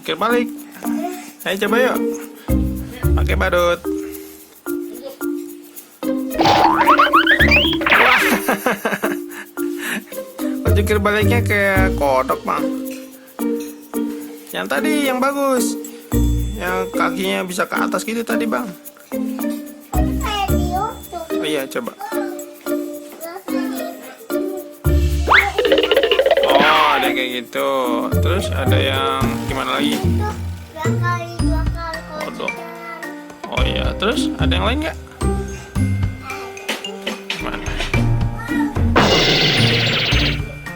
Jungkir balik. Ayo coba yuk. Pakai badut. Wah. Jungkir baliknya kayak kodok, Bang. Yang tadi yang bagus. Yang kakinya bisa ke atas gitu tadi, Bang. Oh iya, coba. Oh, ada kayak gitu. Terus ada yang gimana lagi? Kodok. Oh iya, terus ada yang lain nggak? Mana?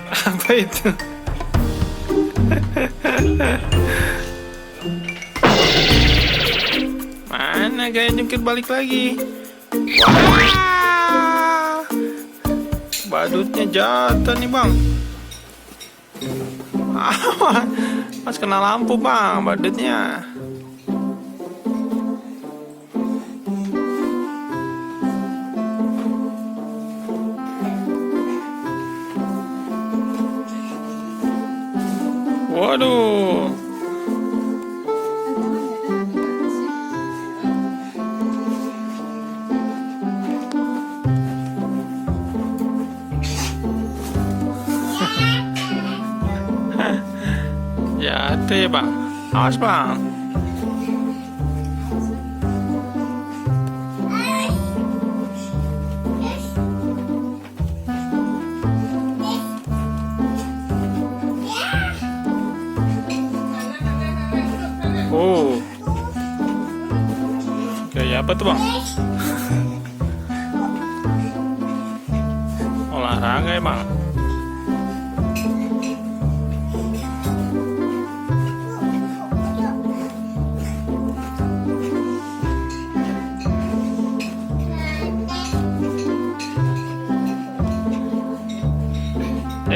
Apa itu? Mana kayak jungkir balik lagi? Wah, badutnya jatuh nih, Bang. Mas kena lampu, Bang, badutnya. Waduh. Jatuh ya, Bang. Awas, Bang. Oh. Kayak apa tuh, Bang? Olahraga ya, Bang.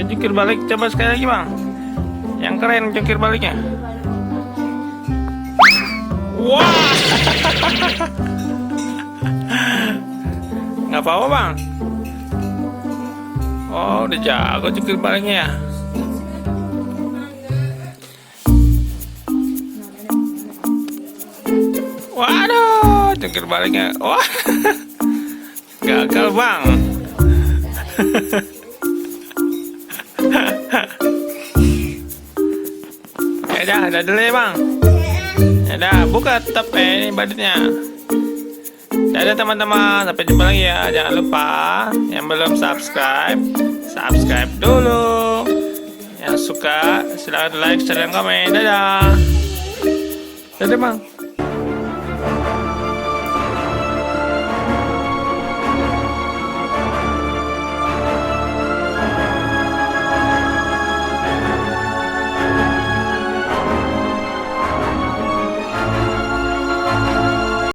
Jungkir balik, coba sekali lagi, Bang. Yang keren jungkir baliknya. Wah. Nggak apa-apa, Bang. Oh, udah jago jungkir baliknya ya. Waduh, jungkir baliknya. Wah. Gagal, Bang. Ya udah dulu ya, Bang. Ya udah, buka tetap ini badutnya. Dadah teman-teman, sampai jumpa lagi ya. Jangan lupa yang belum subscribe dulu. Yang suka silahkan like, share, dan komen. Dadah. Dadah, Bang.